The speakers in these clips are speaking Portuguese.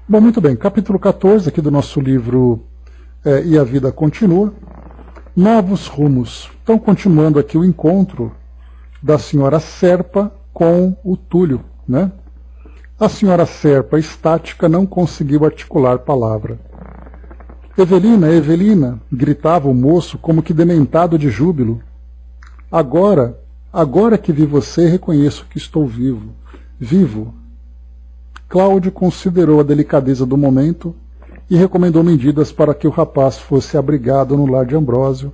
Bom, muito bem, capítulo 14 aqui do nosso livro E a Vida Continua. Novos rumos. Então, continuando aqui o encontro da senhora Serpa com o Túlio, né? A senhora Serpa, estática, não conseguiu articular palavra. Evelina, Evelina, gritava o moço como que dementado de júbilo. Agora que vi você, reconheço que estou vivo. Vivo. Cláudio considerou a delicadeza do momento e recomendou medidas para que o rapaz fosse abrigado no lar de Ambrósio,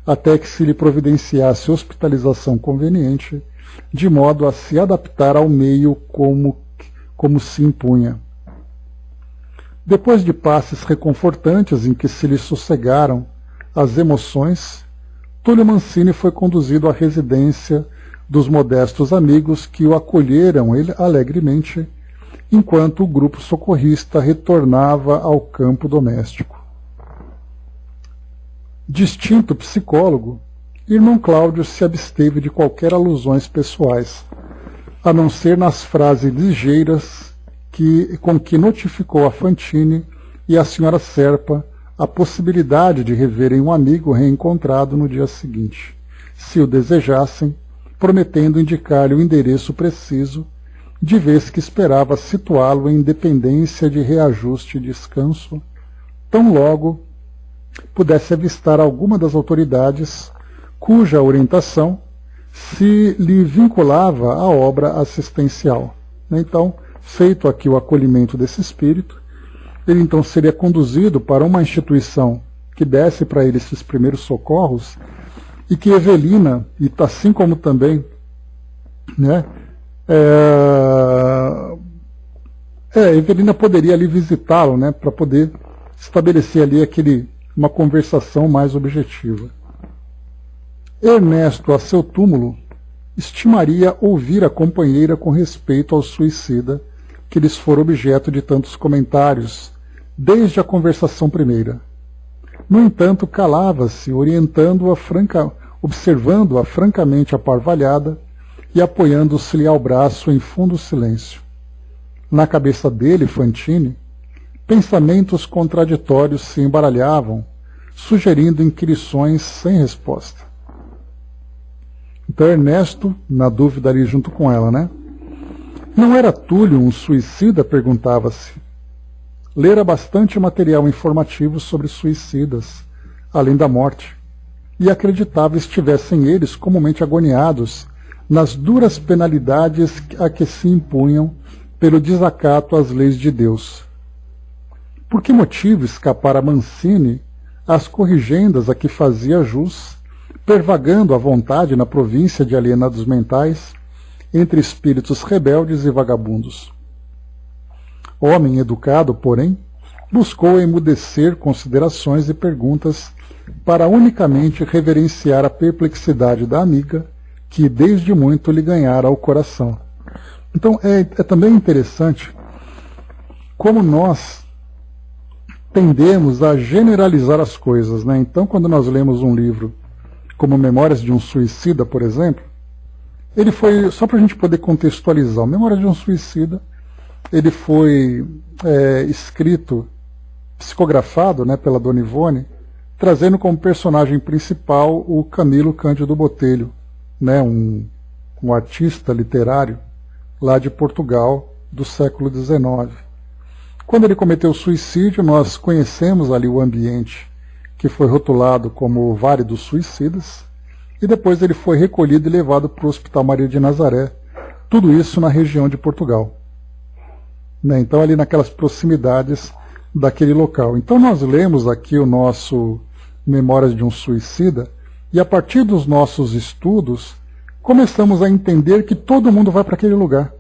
até que se lhe providenciasse hospitalização conveniente, de modo a se adaptar ao meio como se impunha. Depois de passes reconfortantes em que se lhe sossegaram as emoções, Túlio Mancini foi conduzido à residência dos modestos amigos que o acolheram alegremente, enquanto o grupo socorrista retornava ao campo doméstico. Distinto psicólogo, irmão Cláudio se absteve de qualquer alusões pessoais, a não ser nas frases ligeiras com que notificou a Fantine e a senhora Serpa a possibilidade de reverem um amigo reencontrado no dia seguinte, se o desejassem, prometendo indicar-lhe o endereço preciso, de vez que esperava situá-lo em dependência de reajuste e descanso, tão logo pudesse avistar alguma das autoridades cuja orientação se lhe vinculava à obra assistencial. Então, feito aqui o acolhimento desse espírito, ele então seria conduzido para uma instituição que desse para ele esses primeiros socorros e que Evelina, e assim como também, né, Evelina poderia ali visitá-lo, né, para poder estabelecer ali uma conversação mais objetiva. Ernesto, a seu túmulo, estimaria ouvir a companheira com respeito ao suicida, que lhes fora objeto de tantos comentários, desde a conversação primeira. No entanto, calava-se, observando-a francamente aparvalhada e apoiando-se-lhe ao braço em fundo silêncio. Na cabeça dele, Fantine, pensamentos contraditórios se embaralhavam, sugerindo inquirições sem resposta. Então Ernesto, na dúvida ali junto com ela, né? Não era Túlio um suicida? Perguntava-se. Lera bastante material informativo sobre suicidas, além da morte, e acreditava estivessem eles comumente agoniados nas duras penalidades a que se impunham pelo desacato às leis de Deus. Por que motivo escapara Mancini às corrigendas a que fazia jus, pervagando à vontade na província de alienados mentais, entre espíritos rebeldes e vagabundos? Homem educado, porém, buscou emudecer considerações e perguntas para unicamente reverenciar a perplexidade da amiga, que desde muito lhe ganhara o coração. Então é também interessante como nós tendemos a generalizar as coisas, né? Então, quando nós lemos um livro como Memórias de um Suicida, por exemplo, ele foi, só para a gente poder contextualizar, o Memórias de um Suicida, ele foi escrito, psicografado, né, pela Dona Ivone, trazendo como personagem principal o Camilo Cândido Botelho, né, um artista literário lá de Portugal do século XIX. Quando ele cometeu suicídio, nós conhecemos ali o ambiente que foi rotulado como o Vale dos Suicidas, e depois ele foi recolhido e levado para o Hospital Maria de Nazaré, tudo isso na região de Portugal. Né? Então ali naquelas proximidades daquele local. Então nós lemos aqui o nosso Memórias de um Suicida, e a partir dos nossos estudos, começamos a entender que todo mundo vai para aquele lugar.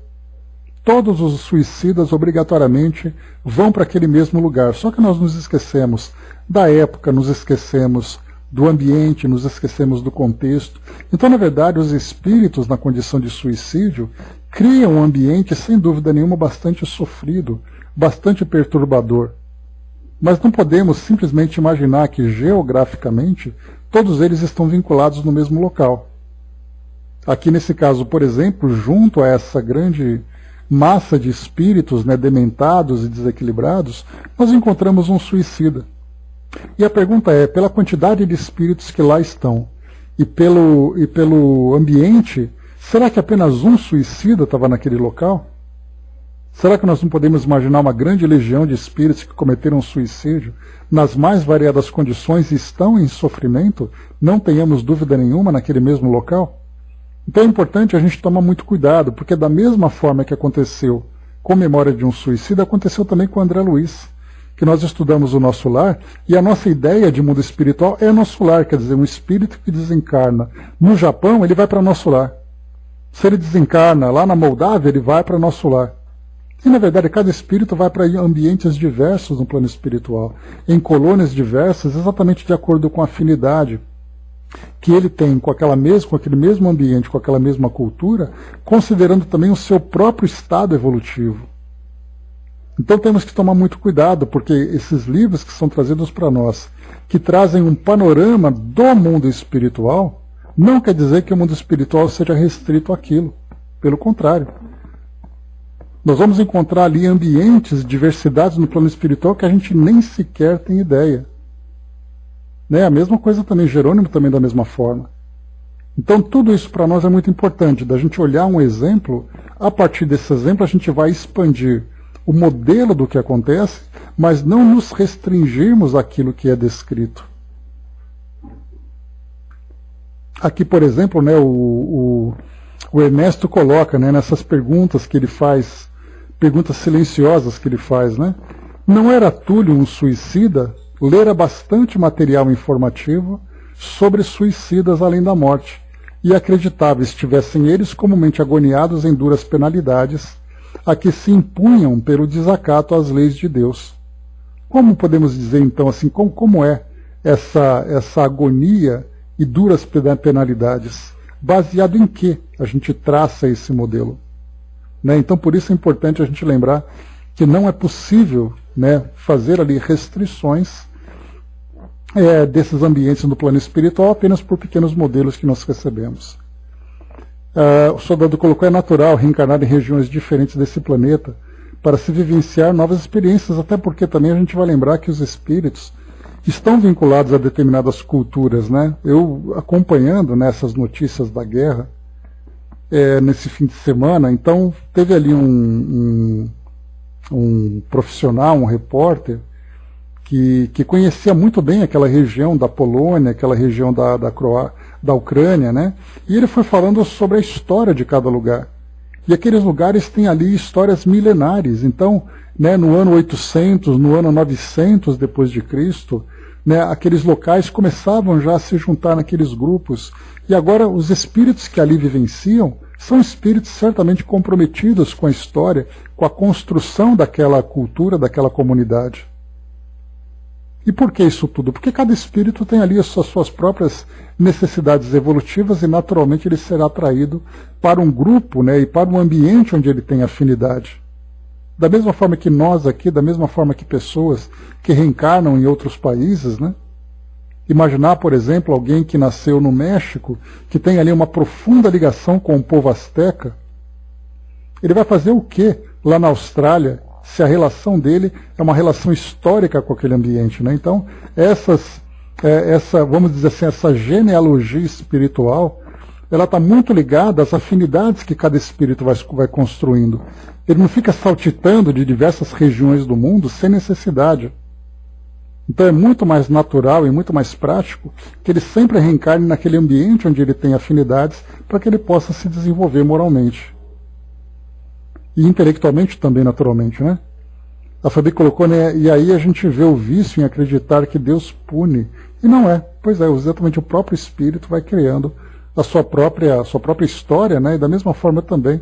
Todos os suicidas, obrigatoriamente, vão para aquele mesmo lugar. Só que nós nos esquecemos da época, nos esquecemos do ambiente, nos esquecemos do contexto. Então, na verdade, os espíritos na condição de suicídio criam um ambiente, sem dúvida nenhuma, bastante sofrido, bastante perturbador. Mas não podemos simplesmente imaginar que, geograficamente, todos eles estão vinculados no mesmo local. Aqui, nesse caso, por exemplo, junto a essa grande massa de espíritos, né, dementados e desequilibrados, nós encontramos um suicida. E a pergunta é, pela quantidade de espíritos que lá estão e pelo ambiente, será que apenas um suicida estava naquele local? Será que nós não podemos imaginar uma grande legião de espíritos que cometeram suicídio nas mais variadas condições e estão em sofrimento? Não tenhamos dúvida nenhuma naquele mesmo local? Então é importante a gente tomar muito cuidado, porque da mesma forma que aconteceu com a memória de um suicida, aconteceu também com André Luiz, que nós estudamos o nosso lar, e a nossa ideia de mundo espiritual é nosso lar, quer dizer, um espírito que desencarna no Japão, ele vai para nosso lar. Se ele desencarna lá na Moldávia, ele vai para nosso lar. E, na verdade, cada espírito vai para ambientes diversos no plano espiritual, em colônias diversas, exatamente de acordo com a afinidade que ele tem com aquele mesmo ambiente, com aquela mesma cultura, considerando também o seu próprio estado evolutivo. Então temos que tomar muito cuidado, porque esses livros que são trazidos para nós, que trazem um panorama do mundo espiritual, não quer dizer que o mundo espiritual seja restrito àquilo. Pelo contrário. Nós vamos encontrar ali ambientes, diversidades no plano espiritual que a gente nem sequer tem ideia. Né? A mesma coisa também, Jerônimo também da mesma forma. Então tudo isso para nós é muito importante, da gente olhar um exemplo, a partir desse exemplo a gente vai expandir o modelo do que acontece, mas não nos restringirmos àquilo que é descrito. Aqui, por exemplo, né, o Ernesto coloca, né, nessas perguntas que ele faz, perguntas silenciosas que ele faz, né? Não era Túlio um suicida? Lera bastante material informativo sobre suicidas além da morte, e acreditava estivessem eles comumente agoniados em duras penalidades, a que se impunham pelo desacato às leis de Deus. Como podemos dizer, então, assim, como é essa agonia e duras penalidades? Baseado em que a gente traça esse modelo? Né? Então, por isso é importante a gente lembrar que não é possível, né, fazer ali restrições desses ambientes no plano espiritual apenas por pequenos modelos que nós recebemos. O soldado colocou, é natural reencarnar em regiões diferentes desse planeta para se vivenciar novas experiências, até porque também a gente vai lembrar que os espíritos estão vinculados a determinadas culturas, né? Eu acompanhando nessas notícias da guerra, nesse fim de semana, então teve ali um profissional, um repórter, que conhecia muito bem aquela região da Polônia, aquela região da Ucrânia, né? E ele foi falando sobre a história de cada lugar. E aqueles lugares têm ali histórias milenares. Então, né, no ano 800, no ano 900 depois de Cristo, né, aqueles locais começavam já a se juntar naqueles grupos. E agora os espíritos que ali vivenciam são espíritos certamente comprometidos com a história, com a construção daquela cultura, daquela comunidade. E por que isso tudo? Porque cada espírito tem ali as suas próprias necessidades evolutivas e naturalmente ele será atraído para um grupo, né, e para um ambiente onde ele tem afinidade. Da mesma forma que nós aqui, da mesma forma que pessoas que reencarnam em outros países, né? Imaginar, por exemplo, alguém que nasceu no México, que tem ali uma profunda ligação com o povo asteca, ele vai fazer o quê lá na Austrália, se a relação dele é uma relação histórica com aquele ambiente, né? Então, vamos dizer assim, essa genealogia espiritual, ela está muito ligada às afinidades que cada espírito vai construindo. Ele não fica saltitando de diversas regiões do mundo sem necessidade. Então é muito mais natural e muito mais prático que ele sempre reencarne naquele ambiente onde ele tem afinidades para que ele possa se desenvolver moralmente. E intelectualmente também, naturalmente, né? A Fabi colocou, né, e aí a gente vê o vício em acreditar que Deus pune. E não é. Pois é, exatamente o próprio espírito vai criando a sua própria história, né? E da mesma forma também,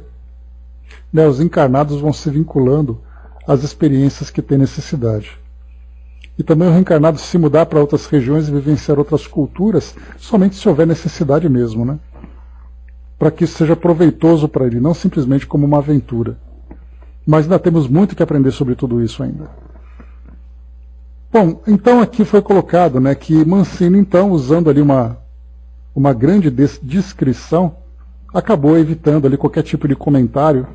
né, os encarnados vão se vinculando às experiências que têm necessidade. E também o reencarnado se mudar para outras regiões e vivenciar outras culturas, somente se houver necessidade mesmo, né? Para que isso seja proveitoso para ele, não simplesmente como uma aventura. Mas ainda temos muito que aprender sobre tudo isso ainda. Bom, então aqui foi colocado, né, que Mancini, então, usando ali uma grande descrição, acabou evitando ali qualquer tipo de comentário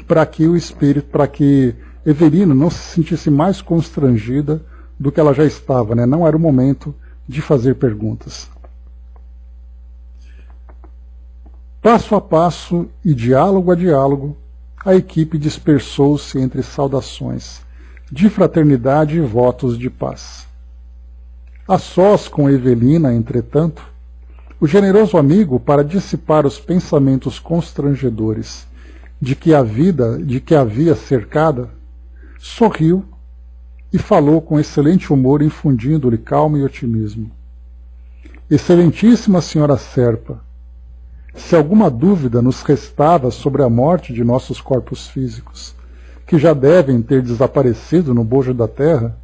para que o espírito, para que Evelina não se sentisse mais constrangida do que ela já estava, né? Não era o momento de fazer perguntas. Passo a passo e diálogo a diálogo, a equipe dispersou-se entre saudações de fraternidade e votos de paz. A sós com Evelina, entretanto, o generoso amigo, para dissipar os pensamentos constrangedores de que havia cercada, sorriu e falou com excelente humor, infundindo-lhe calma e otimismo. Excelentíssima senhora Serpa, se alguma dúvida nos restava sobre a morte de nossos corpos físicos, que já devem ter desaparecido no bojo da terra,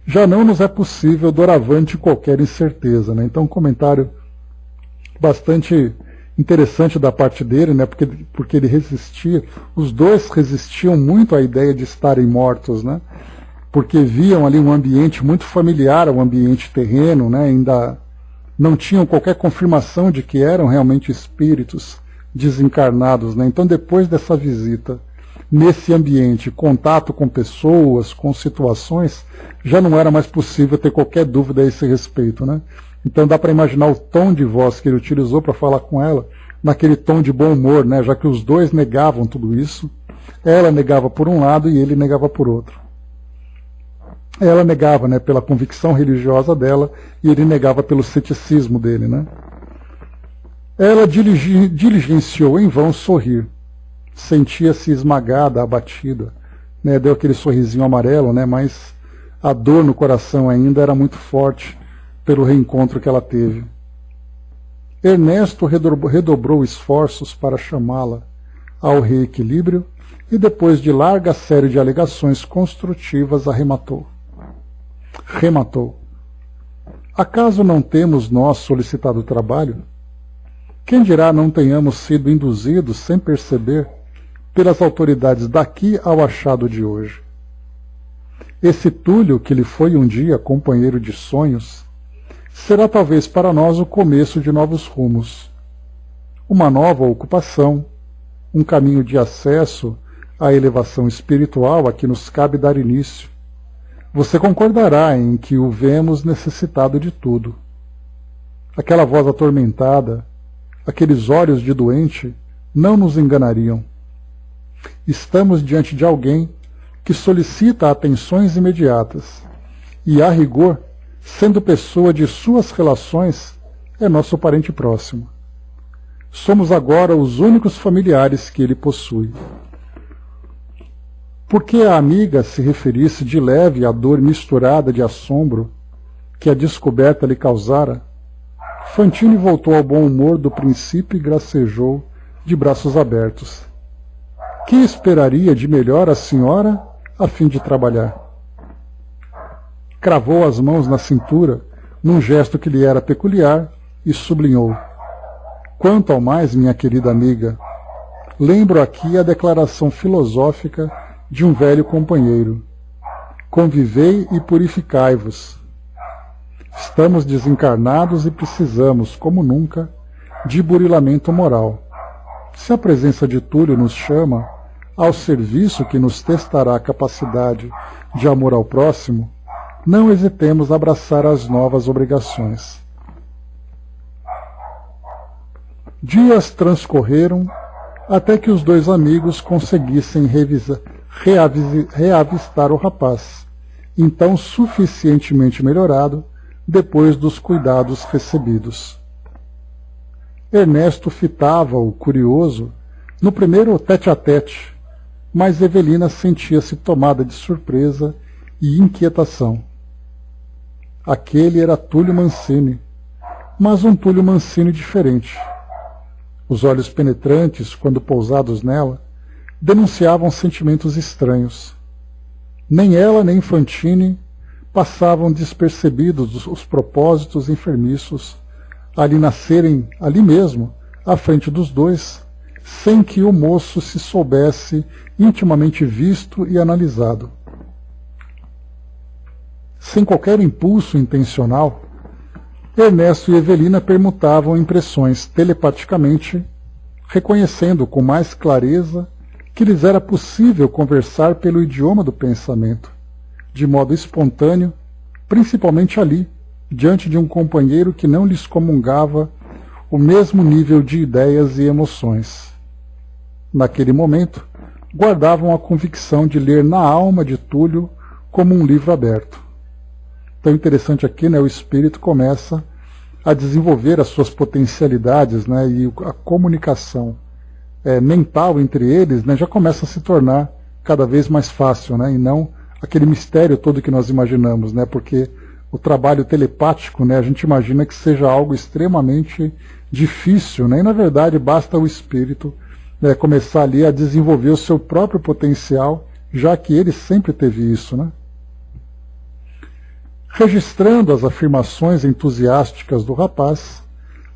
já não nos é possível doravante qualquer incerteza, né? Então, um comentário bastante interessante da parte dele, né? Porque ele resistia, os dois resistiam muito à ideia de estarem mortos, né? Porque viam ali um ambiente muito familiar ao ambiente terreno, né? Ainda não tinham qualquer confirmação de que eram realmente espíritos desencarnados, né? Então, depois dessa visita, nesse ambiente, contato com pessoas, com situações, já não era mais possível ter qualquer dúvida a esse respeito, né? Então dá para imaginar o tom de voz que ele utilizou para falar com ela, naquele tom de bom humor, né? Já que os dois negavam tudo isso. Ela negava por um lado e ele negava por outro. Ela negava, né, pela convicção religiosa dela e ele negava pelo ceticismo dele, né? Ela diligenciou em vão sorrir. Sentia-se esmagada, abatida, né? Deu aquele sorrisinho amarelo, né? Mas a dor no coração ainda era muito forte pelo reencontro que ela teve. Ernesto redobrou esforços para chamá-la ao reequilíbrio e, depois de larga série de alegações construtivas, rematou. Acaso não temos nós solicitado trabalho? Quem dirá não tenhamos sido induzidos, sem perceber, pelas autoridades daqui ao achado de hoje? Esse Túlio, que lhe foi um dia companheiro de sonhos, será talvez para nós o começo de novos rumos, uma nova ocupação, um caminho de acesso à elevação espiritual a que nos cabe dar início. Você concordará em que o vemos necessitado de tudo. Aquela voz atormentada, aqueles olhos de doente, não nos enganariam. Estamos diante de alguém que solicita atenções imediatas e, a rigor, sendo pessoa de suas relações, é nosso parente próximo. Somos agora os únicos familiares que ele possui. Por que a amiga se referisse de leve à dor misturada de assombro que a descoberta lhe causara, Fantine voltou ao bom humor do princípio e gracejou de braços abertos. Que esperaria de melhor a senhora a fim de trabalhar? Cravou as mãos na cintura, num gesto que lhe era peculiar, e sublinhou. Quanto ao mais, minha querida amiga, lembro aqui a declaração filosófica de um velho companheiro. Convivei e purificai-vos. Estamos desencarnados e precisamos, como nunca, de burilamento moral. Se a presença de Túlio nos chama ao serviço que nos testará a capacidade de amor ao próximo, não hesitemos a abraçar as novas obrigações. Dias transcorreram até que os dois amigos conseguissem reavistar o rapaz, então suficientemente melhorado depois dos cuidados recebidos. Ernesto fitava-o curioso no primeiro tete-a-tete, mas Evelina sentia-se tomada de surpresa e inquietação. Aquele era Túlio Mancini, mas um Túlio Mancini diferente. Os olhos penetrantes, quando pousados nela, denunciavam sentimentos estranhos. Nem ela nem Fantine passavam despercebidos os propósitos enfermiços ali nascerem, ali mesmo, à frente dos dois, sem que o moço se soubesse intimamente visto e analisado. Sem qualquer impulso intencional, Ernesto e Evelina permutavam impressões telepaticamente, reconhecendo com mais clareza que lhes era possível conversar pelo idioma do pensamento, de modo espontâneo, principalmente ali, diante de um companheiro que não lhes comungava o mesmo nível de ideias e emoções. Naquele momento, guardavam a convicção de ler na alma de Túlio como um livro aberto. Então, interessante aqui, né, o espírito começa a desenvolver as suas potencialidades, né, e a comunicação mental entre eles, né, já começa a se tornar cada vez mais fácil, né, e não aquele mistério todo que nós imaginamos, né, porque o trabalho telepático, né, a gente imagina que seja algo extremamente difícil, né, e na verdade basta o espírito, né, começar ali a desenvolver o seu próprio potencial, já que ele sempre teve isso, né. Registrando as afirmações entusiásticas do rapaz,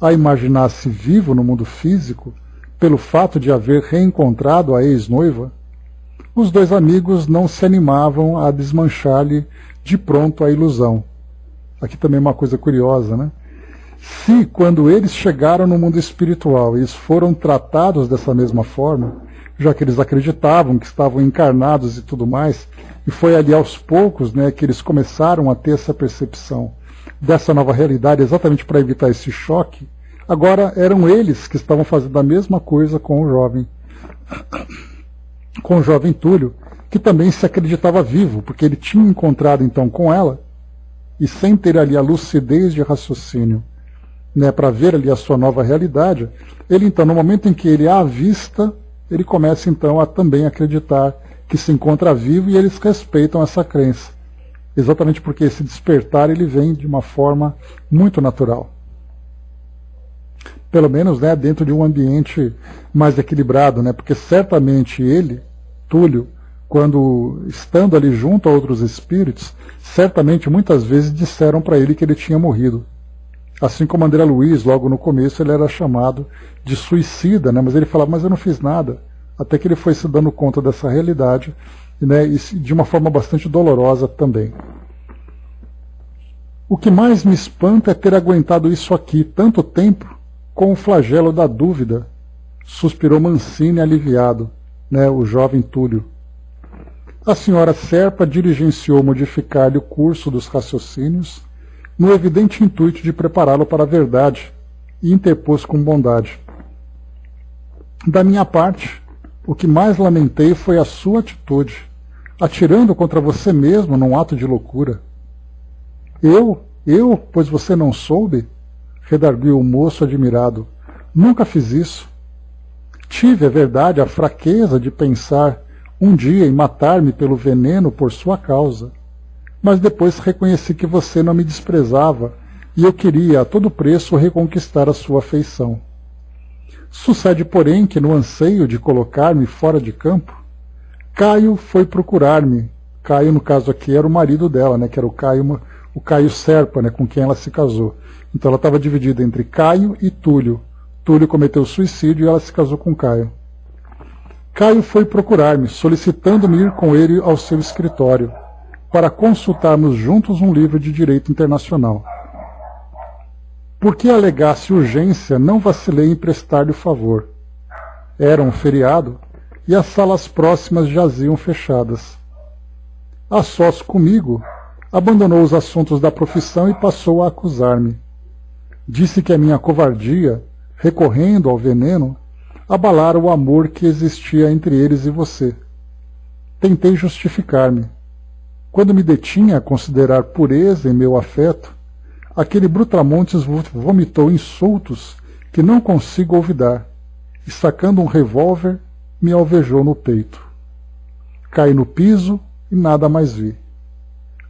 a imaginar-se vivo no mundo físico, pelo fato de haver reencontrado a ex-noiva, os dois amigos não se animavam a desmanchar-lhe de pronto a ilusão. Aqui também uma coisa curiosa, né? Se, quando eles chegaram no mundo espiritual, eles foram tratados dessa mesma forma, já que eles acreditavam que estavam encarnados e tudo mais, e foi ali aos poucos, né, que eles começaram a ter essa percepção dessa nova realidade, exatamente para evitar esse choque, agora eram eles que estavam fazendo a mesma coisa com o jovem Túlio, que também se acreditava vivo, porque ele tinha encontrado então com ela, e sem ter ali a lucidez de raciocínio, né, para ver ali a sua nova realidade, ele então, no momento em que ele a avista, ele começa então a também acreditar que se encontra vivo, e eles respeitam essa crença, exatamente porque esse despertar ele vem de uma forma muito natural. Pelo menos, né, dentro de um ambiente mais equilibrado, né, porque certamente ele, Túlio, quando estando ali junto a outros espíritos, certamente muitas vezes disseram para ele que ele tinha morrido. Assim como André Luiz, logo no começo, ele era chamado de suicida, né, mas ele falava, mas eu não fiz nada. Até que ele foi se dando conta dessa realidade, né, e de uma forma bastante dolorosa também. O que mais me espanta é ter aguentado isso aqui tanto tempo com o flagelo da dúvida, suspirou Mancini aliviado, né, o jovem Túlio. A senhora Serpa diligenciou modificar-lhe o curso dos raciocínios, no evidente intuito de prepará-lo para a verdade, e interpôs com bondade. Da minha parte, o que mais lamentei foi a sua atitude, atirando contra você mesmo num ato de loucura. Eu, pois você não soube? Redarguiu o moço admirado. Nunca fiz isso. Tive, é verdade, a fraqueza de pensar um dia em matar-me pelo veneno por sua causa, mas depois reconheci que você não me desprezava e eu queria a todo preço reconquistar a sua afeição. Sucede, porém, que no anseio de colocar-me fora de campo, Caio foi procurar-me. Caio, no caso aqui, era o marido dela, né, que era o Caio Serpa, né, com quem ela se casou. Então ela estava dividida entre Caio e Túlio. Túlio cometeu suicídio e ela se casou com Caio. Caio foi procurar-me, solicitando-me ir com ele ao seu escritório, para consultarmos juntos um livro de direito internacional. Porque alegasse urgência, não vacilei em prestar-lhe o favor. Era um feriado e as salas próximas jaziam fechadas. A sós comigo, abandonou os assuntos da profissão e passou a acusar-me. Disse que a minha covardia, recorrendo ao veneno, abalara o amor que existia entre eles e você. Tentei justificar-me. Quando me detinha a considerar pureza em meu afeto, aquele brutamontes vomitou insultos que não consigo olvidar, e sacando um revólver, me alvejou no peito. Caí no piso e nada mais vi.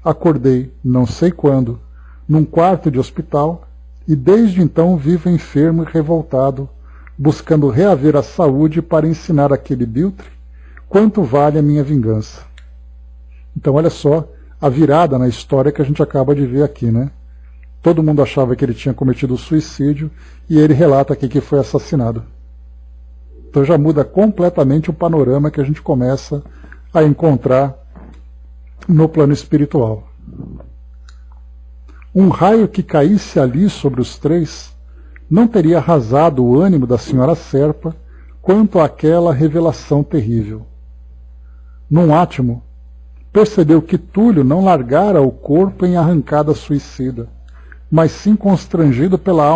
Acordei, não sei quando, num quarto de hospital, e desde então vivo enfermo e revoltado, buscando reaver a saúde para ensinar àquele biltre quanto vale a minha vingança. Então olha só a virada na história que a gente acaba de ver aqui, né? Todo mundo achava que ele tinha cometido suicídio e ele relata aqui que foi assassinado. Então já muda completamente o panorama que a gente começa a encontrar no plano espiritual. Um raio que caísse ali sobre os três não teria arrasado o ânimo da senhora Serpa quanto àquela revelação terrível. Num átimo, percebeu que Túlio não largara o corpo em arrancada suicida, mas sim constrangido pela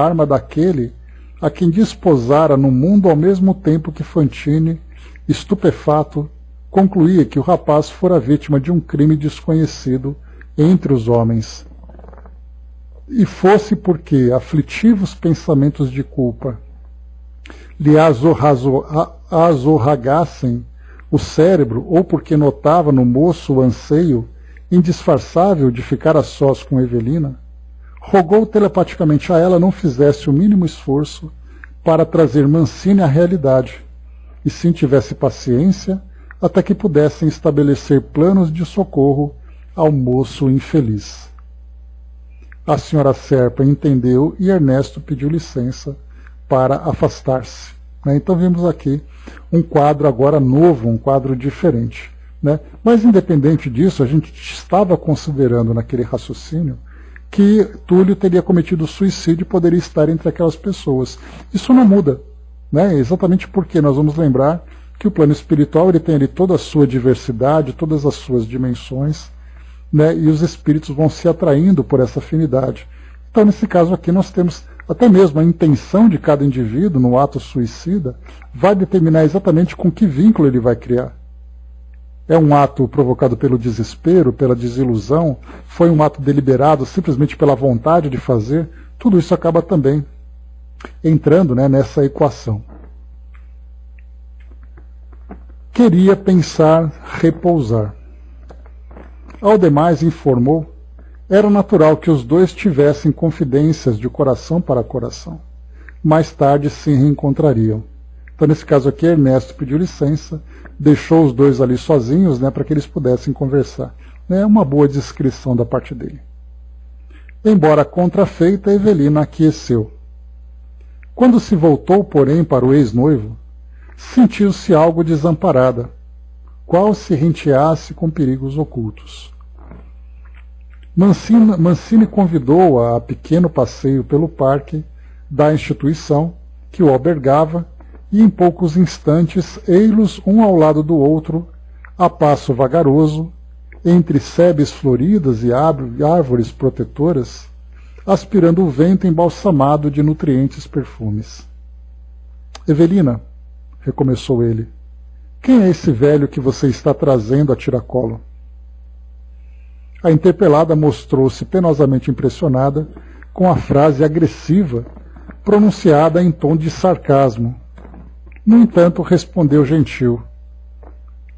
arma daquele a quem desposara no mundo ao mesmo tempo que Fantine, estupefato, concluía que o rapaz fora vítima de um crime desconhecido entre os homens. E fosse porque aflitivos pensamentos de culpa lhe azorragassem o cérebro, ou porque notava no moço o anseio indisfarçável de ficar a sós com Evelina, rogou telepaticamente a ela não fizesse o mínimo esforço para trazer Mancini à realidade, e sim tivesse paciência até que pudessem estabelecer planos de socorro ao moço infeliz. A senhora Serpa entendeu e Ernesto pediu licença para afastar-se. Então vimos aqui um quadro agora novo, um quadro diferente. Mas independente disso, a gente estava considerando naquele raciocínio que Túlio teria cometido suicídio e poderia estar entre aquelas pessoas. Isso não muda, exatamente porque nós vamos lembrar que o plano espiritual ele tem ali toda a sua diversidade, todas as suas dimensões, e os espíritos vão se atraindo por essa afinidade. Então, nesse caso aqui, nós temos até mesmo a intenção de cada indivíduo no ato suicida vai determinar exatamente com que vínculo ele vai criar. É um ato provocado pelo desespero, pela desilusão, foi um ato deliberado simplesmente pela vontade de fazer, tudo isso acaba também entrando nessa equação. Queria pensar, repousar. Ao demais informou, era natural que os dois tivessem confidências de coração para coração. Mais tarde se reencontrariam. Então, nesse caso aqui, Ernesto pediu licença, deixou os dois ali sozinhos, para que eles pudessem conversar. É uma boa descrição da parte dele. Embora contrafeita, Evelina aqueceu. Quando se voltou, porém, para o ex-noivo, sentiu-se algo desamparada, qual se renteasse com perigos ocultos. Mancini convidou-a a pequeno passeio pelo parque da instituição que o albergava e em poucos instantes ei-los um ao lado do outro, a passo vagaroso, entre sebes floridas e árvores protetoras, aspirando o vento embalsamado de nutrientes perfumes. Evelina, recomeçou ele, quem é esse velho que você está trazendo a tiracolo? A interpelada mostrou-se penosamente impressionada com a frase agressiva pronunciada em tom de sarcasmo. No entanto, respondeu gentil.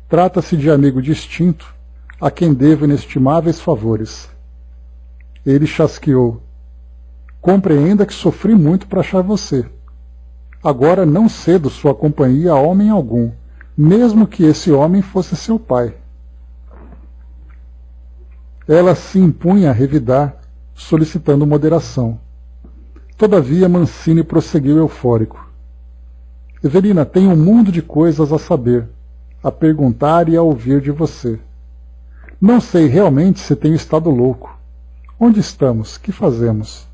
Trata-se de amigo distinto, a quem devo inestimáveis favores. Ele chasqueou. Compreenda que sofri muito para achar você. Agora não cedo sua companhia a homem algum, mesmo que esse homem fosse seu pai. Ela se impunha a revidar, solicitando moderação. Todavia Mancini prosseguiu eufórico. Evelina, tenho um mundo de coisas a saber, a perguntar e a ouvir de você. Não sei realmente se tenho estado louco. Onde estamos? Que fazemos?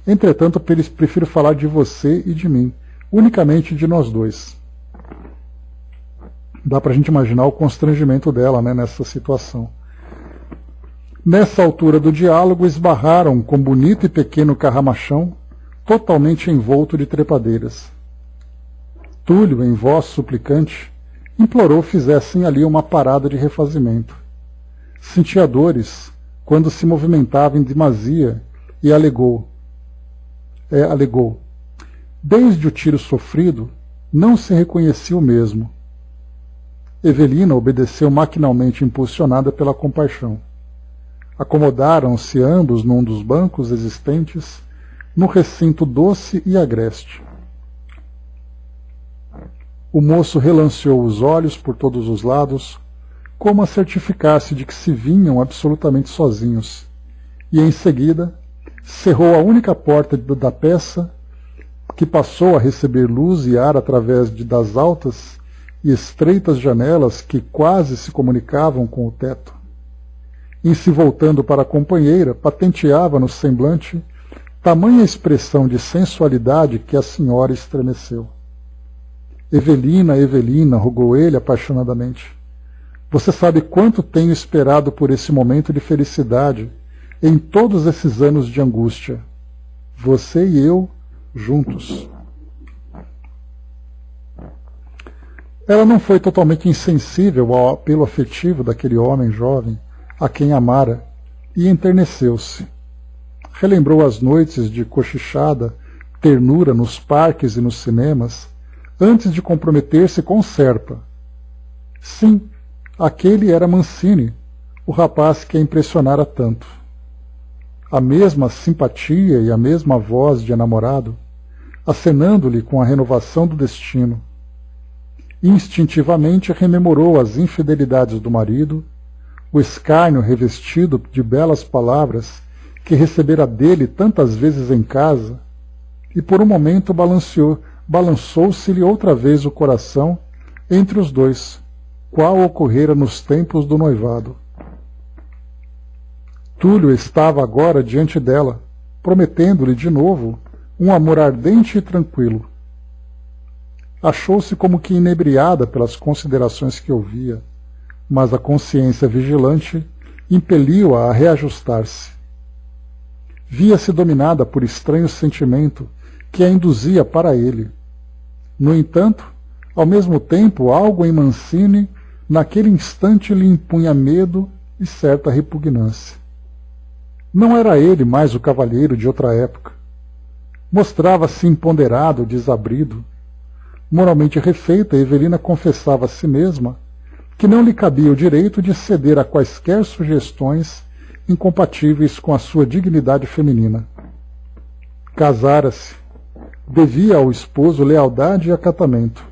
Entretanto, prefiro falar de você e de mim, unicamente de nós dois. Dá para a gente imaginar o constrangimento dela, nessa situação. Nessa altura do diálogo, esbarraram com bonito e pequeno carramachão, totalmente envolto de trepadeiras. Túlio, em voz suplicante, implorou fizessem ali uma parada de refazimento. Sentia dores quando se movimentava em demasia e alegou. Desde o tiro sofrido, não se reconhecia o mesmo. Evelina obedeceu maquinalmente, impulsionada pela compaixão. Acomodaram-se ambos num dos bancos existentes, no recinto doce e agreste. O moço relanceou os olhos por todos os lados, como a certificar-se de que se vinham absolutamente sozinhos, e em seguida cerrou a única porta da peça, que passou a receber luz e ar através das altas e estreitas janelas que quase se comunicavam com o teto. Em se voltando para a companheira, patenteava no semblante tamanha expressão de sensualidade que a senhora estremeceu. Evelina, Evelina, rogou ele apaixonadamente. Você sabe quanto tenho esperado por esse momento de felicidade em todos esses anos de angústia. Você e eu juntos. Ela não foi totalmente insensível ao apelo afetivo daquele homem jovem a quem amara e enterneceu-se. Relembrou as noites de cochichada, ternura nos parques e nos cinemas, antes de comprometer-se com Serpa. Sim, aquele era Mancini, o rapaz que a impressionara tanto. A mesma simpatia e a mesma voz de enamorado, acenando-lhe com a renovação do destino. Instintivamente rememorou as infidelidades do marido, o escárnio revestido de belas palavras que recebera dele tantas vezes em casa, e por um momento balançou-se-lhe outra vez o coração entre os dois, qual ocorrera nos tempos do noivado. Túlio estava agora diante dela, prometendo-lhe de novo um amor ardente e tranquilo. Achou-se como que inebriada pelas considerações que ouvia, mas a consciência vigilante impeliu-a a reajustar-se. Via-se dominada por estranho sentimento que a induzia para ele. No entanto, ao mesmo tempo, algo em Mancini, naquele instante, lhe impunha medo e certa repugnância. Não era ele mais o cavalheiro de outra época. Mostrava-se imponderado, desabrido. Moralmente refeita, Evelina confessava a si mesma que não lhe cabia o direito de ceder a quaisquer sugestões incompatíveis com a sua dignidade feminina. Casara-se. Devia ao esposo lealdade e acatamento.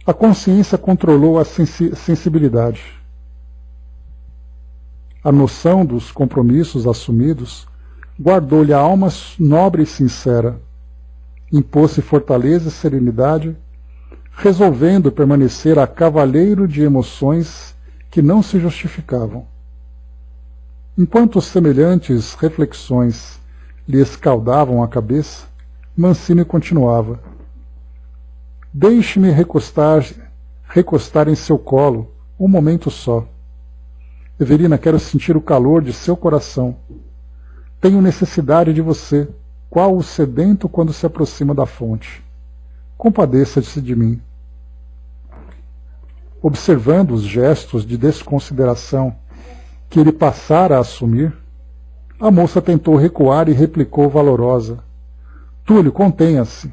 A consciência controlou a sensibilidade. A noção dos compromissos assumidos guardou-lhe a alma nobre e sincera. Impôs-se fortaleza e serenidade, resolvendo permanecer a cavalheiro de emoções que não se justificavam. Enquanto semelhantes reflexões lhe escaldavam a cabeça, Mancini continuava. Deixe-me recostar em seu colo, um momento só. Evelina, quero sentir o calor de seu coração. Tenho necessidade de você, qual o sedento quando se aproxima da fonte. Compadeça-se de mim. Observando os gestos de desconsideração que ele passara a assumir, a moça tentou recuar e replicou valorosa. Túlio, contenha-se.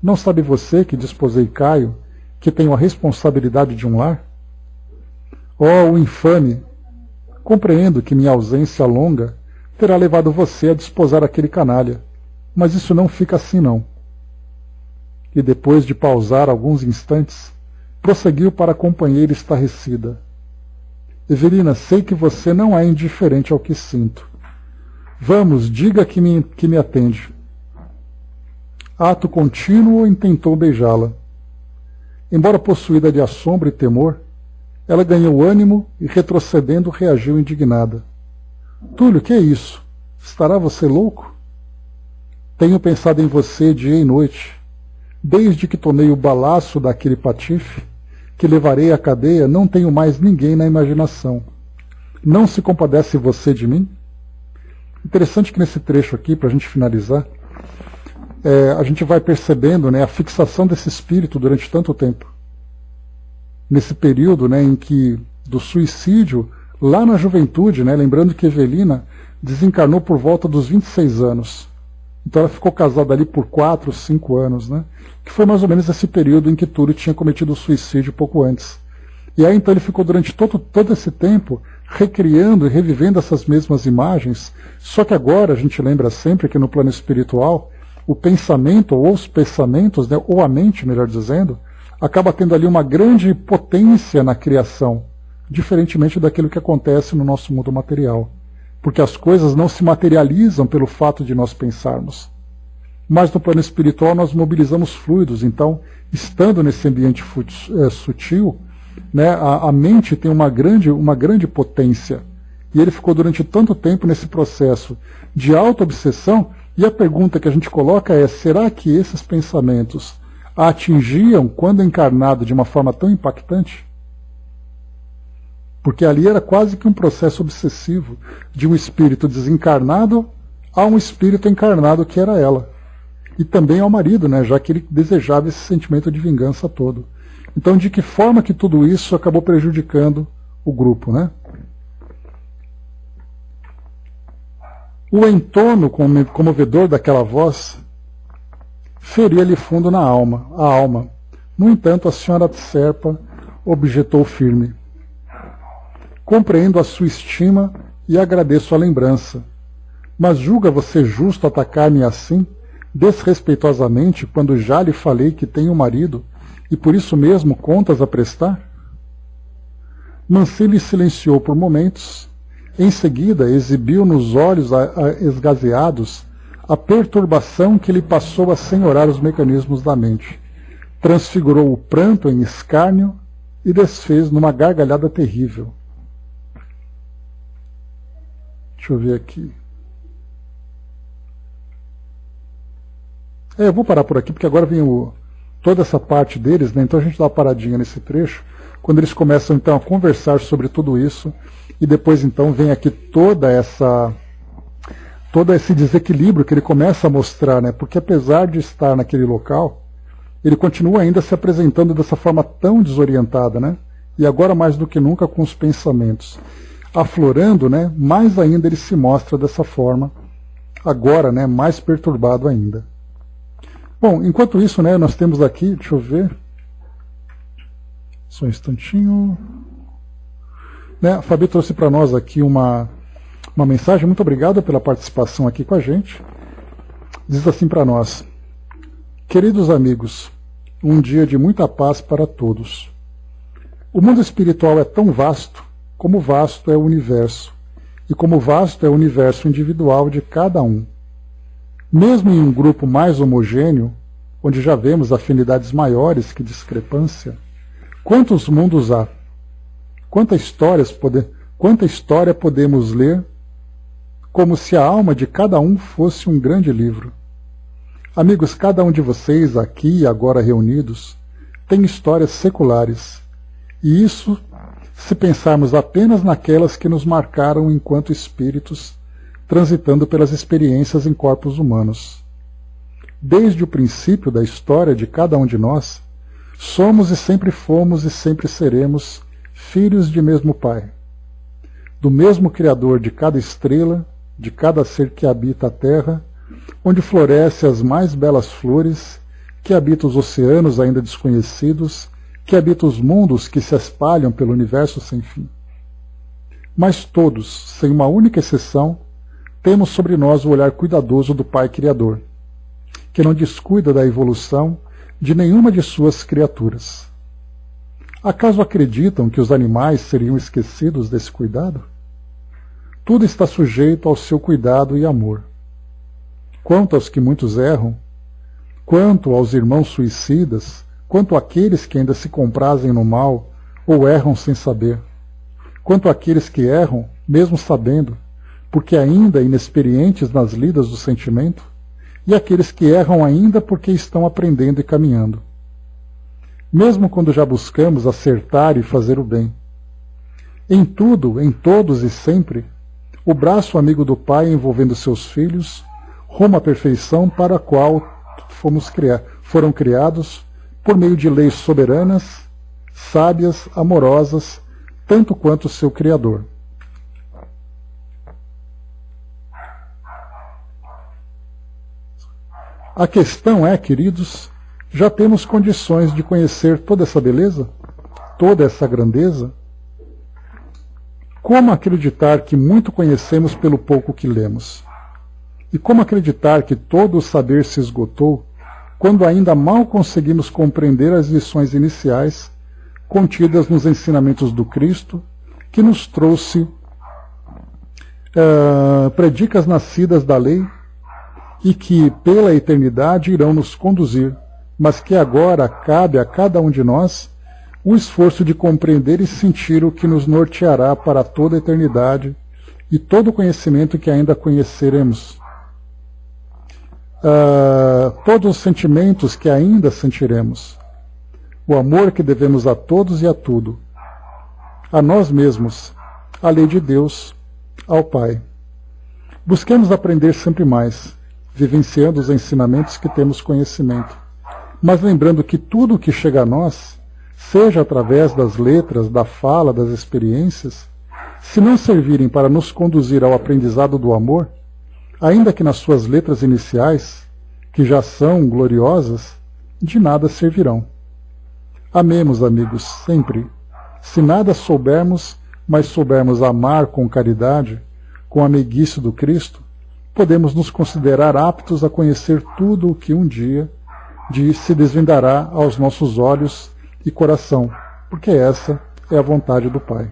Não sabe você que desposei Caio, que tenho a responsabilidade de um lar? Oh, o infame! Compreendo que minha ausência longa terá levado você a desposar aquele canalha, mas isso não fica assim não. E depois de pausar alguns instantes, prosseguiu para a companheira estarrecida. Evelina, sei que você não é indiferente ao que sinto. Vamos, diga que me atende. Ato contínuo, intentou beijá-la. Embora possuída de assombro e temor, ela ganhou ânimo e, retrocedendo, reagiu indignada. Túlio, que é isso? Estará você louco? Tenho pensado em você dia e noite. Desde que tomei o balaço daquele patife, que levarei à cadeia, não tenho mais ninguém na imaginação. Não se compadece você de mim? Interessante que nesse trecho aqui, para a gente finalizar, a gente vai percebendo, né, a fixação desse espírito durante tanto tempo. Nesse período, né, em que do suicídio, lá na juventude, né, lembrando que Evelina desencarnou por volta dos 26 anos. Então ela ficou casada ali por 4, 5 anos, né, que foi mais ou menos esse período em que Túlio tinha cometido o suicídio pouco antes. E aí então ele ficou durante todo esse tempo recriando e revivendo essas mesmas imagens, só que agora a gente lembra sempre que no plano espiritual o pensamento, ou os pensamentos, né, ou a mente, melhor dizendo, acaba tendo ali uma grande potência na criação, diferentemente daquilo que acontece no nosso mundo material. Porque as coisas não se materializam pelo fato de nós pensarmos. Mas no plano espiritual nós mobilizamos fluidos, então, estando nesse ambiente sutil, né, a mente tem uma grande potência. E ele ficou durante tanto tempo nesse processo de auto-obsessão, e a pergunta que a gente coloca é, será que esses pensamentos a atingiam, quando encarnado, de uma forma tão impactante? Porque ali era quase que um processo obsessivo de um espírito desencarnado a um espírito encarnado que era ela. E também ao marido, né, já que ele desejava esse sentimento de vingança todo. Então, de que forma que tudo isso acabou prejudicando o grupo, né? O entorno comovedor daquela voz feria-lhe fundo na alma, a alma. No entanto, a senhora Serpa objetou firme. Compreendo a sua estima e agradeço a lembrança. Mas julga você justo atacar-me assim, desrespeitosamente, quando já lhe falei que tenho marido e por isso mesmo contas a prestar? Mancini silenciou por momentos. Em seguida, exibiu nos olhos esgazeados a perturbação que lhe passou a senhorar os mecanismos da mente. Transfigurou o pranto em escárnio e desfez numa gargalhada terrível. Deixa eu ver aqui. Eu vou parar por aqui, porque agora vem toda essa parte deles, né? Então a gente dá uma paradinha nesse trecho, quando eles começam então a conversar sobre tudo isso, e depois então vem aqui todo esse desequilíbrio que ele começa a mostrar, né? Porque apesar de estar naquele local, ele continua ainda se apresentando dessa forma tão desorientada, né? E agora mais do que nunca com os pensamentos aflorando, né? Mais ainda ele se mostra dessa forma, agora, né? Mais perturbado ainda. Bom, enquanto isso, né? Nós temos aqui, deixa eu ver, só um instantinho, né? A Fabi trouxe para nós aqui uma mensagem. Muito obrigado pela participação aqui com a gente. Diz assim para nós: queridos amigos, um dia de muita paz para todos. O mundo espiritual é tão vasto como vasto é o universo, e como vasto é o universo individual de cada um. Mesmo em um grupo mais homogêneo, onde já vemos afinidades maiores que discrepância, quantos mundos há? Quanta história podemos ler, como se a alma de cada um fosse um grande livro. Amigos, cada um de vocês, aqui e agora reunidos, tem histórias seculares, e isso se pensarmos apenas naquelas que nos marcaram enquanto espíritos, transitando pelas experiências em corpos humanos. Desde o princípio da história de cada um de nós, somos e sempre fomos e sempre seremos filhos de mesmo Pai, do mesmo Criador de cada estrela, de cada ser que habita a Terra, onde florescem as mais belas flores, que habita os oceanos ainda desconhecidos, que habita os mundos que se espalham pelo universo sem fim. Mas todos, sem uma única exceção, temos sobre nós o olhar cuidadoso do Pai Criador, que não descuida da evolução de nenhuma de suas criaturas. Acaso acreditam que os animais seriam esquecidos desse cuidado? Tudo está sujeito ao seu cuidado e amor. Quanto aos que muitos erram, quanto aos irmãos suicidas, quanto àqueles que ainda se comprazem no mal ou erram sem saber, quanto àqueles que erram, mesmo sabendo, porque ainda inexperientes nas lidas do sentimento, e aqueles que erram ainda porque estão aprendendo e caminhando. Mesmo quando já buscamos acertar e fazer o bem. Em tudo, em todos e sempre, o braço amigo do Pai envolvendo seus filhos, rumo à perfeição para a qual foram criados por meio de leis soberanas, sábias, amorosas, tanto quanto o seu Criador. A questão é, queridos, já temos condições de conhecer toda essa beleza? Toda essa grandeza? Como acreditar que muito conhecemos pelo pouco que lemos? E como acreditar que todo o saber se esgotou quando ainda mal conseguimos compreender as lições iniciais contidas nos ensinamentos do Cristo, que nos trouxe predicas nascidas da lei e que pela eternidade irão nos conduzir, mas que agora cabe a cada um de nós o esforço de compreender e sentir o que nos norteará para toda a eternidade e todo o conhecimento que ainda conheceremos. todos os sentimentos que ainda sentiremos, o amor que devemos a todos e a tudo, a nós mesmos, à lei de Deus, ao Pai. Busquemos aprender sempre mais, vivenciando os ensinamentos que temos conhecimento, mas lembrando que tudo o que chega a nós, seja através das letras, da fala, das experiências, se não servirem para nos conduzir ao aprendizado do amor, ainda que nas suas letras iniciais, que já são gloriosas, de nada servirão. Amemos, amigos, sempre. Se nada soubermos, mas soubermos amar com caridade, com a meiguice do Cristo, podemos nos considerar aptos a conhecer tudo o que um dia se desvendará aos nossos olhos e coração, porque essa é a vontade do Pai.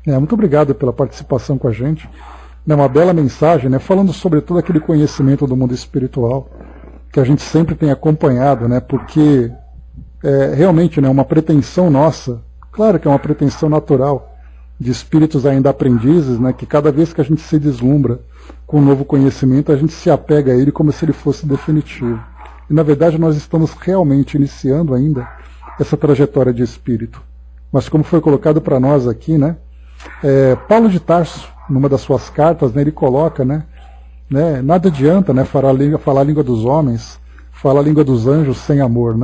Muito obrigado pela participação com a gente. É uma bela mensagem, falando sobre todo aquele conhecimento do mundo espiritual que a gente sempre tem acompanhado, porque realmente uma pretensão nossa, claro que é uma pretensão natural, de espíritos ainda aprendizes, que cada vez que a gente se deslumbra com um novo conhecimento, a gente se apega a ele como se ele fosse definitivo. E na verdade nós estamos realmente iniciando ainda essa trajetória de espírito. Mas como foi colocado para nós aqui, Paulo de Tarso, numa das suas cartas, ele coloca, nada adianta falar a língua dos homens, falar a língua dos anjos sem amor.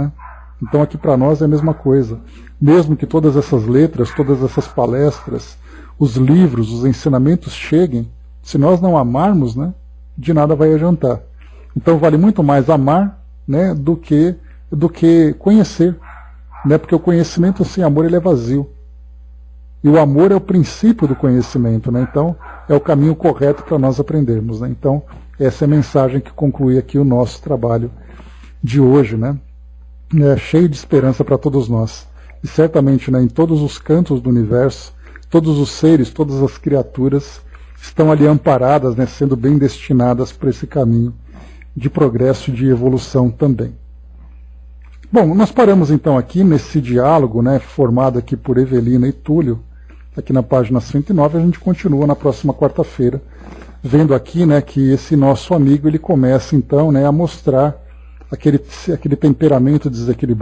Então aqui para nós é a mesma coisa. Mesmo que todas essas letras, todas essas palestras, os livros, os ensinamentos cheguem, se nós não amarmos, de nada vai adiantar. Então vale muito mais amar do que conhecer. Porque o conhecimento sem amor ele é vazio. E o amor é o princípio do conhecimento, então é o caminho correto para nós aprendermos. Então essa é a mensagem que conclui aqui o nosso trabalho de hoje, cheio de esperança para todos nós. E certamente em todos os cantos do universo, todos os seres, todas as criaturas estão ali amparadas, sendo bem destinadas para esse caminho de progresso e de evolução também. Bom, nós paramos então aqui nesse diálogo formado aqui por Evelina e Túlio, aqui na página 109, a gente continua na próxima quarta-feira, vendo aqui que esse nosso amigo ele começa então a mostrar aquele temperamento desequilibrado,